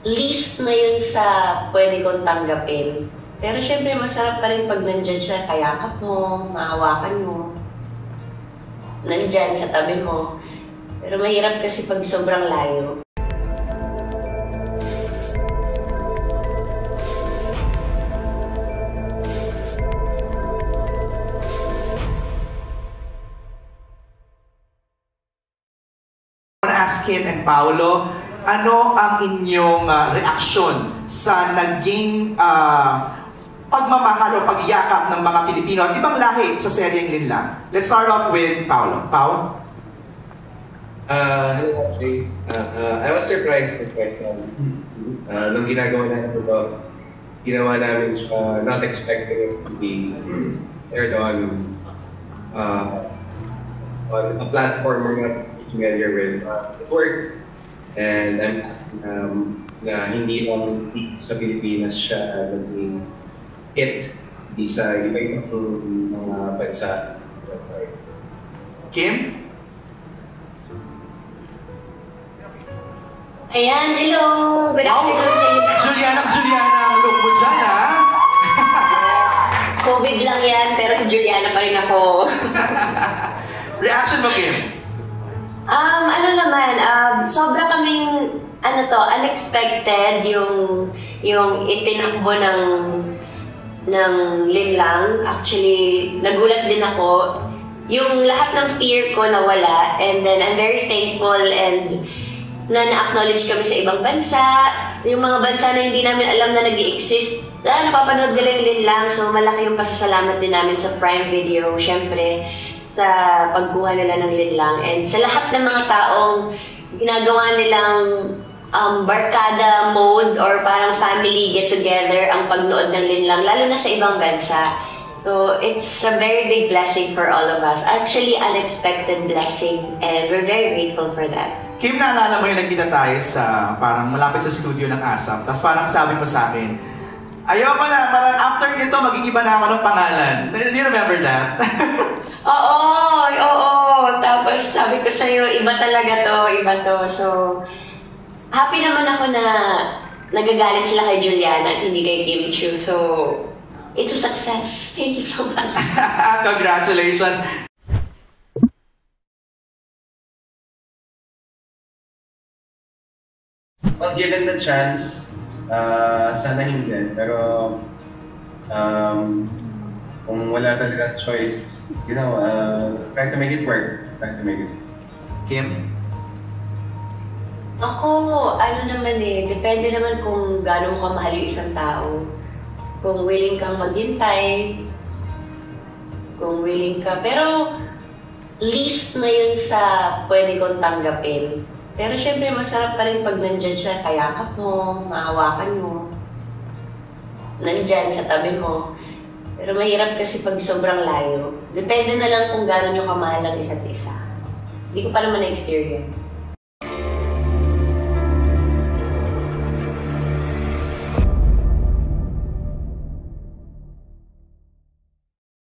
least na yun sa pwede kong tanggapin. Pero syempre, masarap pa rin pag nandyan siya, kayakap mo, mahawakan mo. Nandyan sa tabi mo. Pero mahirap kasi pag sobrang layo. Ask Kim and Paolo, ano ang inyong reaksyon sa naging pagmamahal o pagyakap ng mga Pilipino at ibang lahi sa seryeng Linlang? Let's start off with Paolo. Paolo? Hello, actually. I was surprised nung ginagawa namin ito. Ginawa namin siya, not expecting it to be aired on a platform we're not familiar with. It worked, and I'm na hindi lang sa Pilipinas siya naging hit, hindi sa iba-ibang mga bansa. Kim? Ayan, hello! Good afternoon sa inyo. Juliana ang look mo dyan, ha? COVID lang yan, pero si Juliana pa rin ako. Reaction mo, Kim? Ano naman, sobra kaming, unexpected yung itinakbo ng Linlang. Actually, nagulat din ako. Yung lahat ng fear ko nawala, and then I'm very thankful and na-acknowledge kami sa ibang bansa. Yung mga bansa na hindi namin alam na nag-i-exist, napapanood nila yung Linlang, so malaki yung pasasalamat din namin sa Prime Video, syempre, sa pagkuha nila ng Linlang. And sa lahat ng mga taong ginagawa nilang barkada mode or parang family get-together ang pagnood ng Linlang, lalo na sa ibang bansa. So, it's a very big blessing for all of us. Actually, unexpected blessing, and we're very grateful for that. Kim, naalala mo yung nagkita tayo sa parang malapit sa studio ng ASAP, tapos parang sabi mo sa akin, ayoko na, parang after nito, mag-iiba na ako ng pangalan. Do you remember that? Oo. Tapos sabi ko sa'yo, iba talaga to, iba to. So, happy naman ako na nagagalit sila kay Juliana at hindi kay Kim Chiu. So, it's a success. Thank you so much. Congratulations. Pag given the chance, sana hindi. Pero kung wala talaga choice, try to make it work. Kim? Ako, depende naman kung gaano mo kamahal yung isang tao. Kung willing kang maghintay, kung willing ka. Pero, least na yun sa pwede kong tanggapin. Pero syempre, masarap pa rin pag nandyan siya, kayakap mo, mahawakan mo. Nandyan sa tabi mo. Pero mahirap kasi pag sobrang layo. Depende na lang kung gaano nyo kamahal ang isa't isa. Hindi ko pa naman na-experience.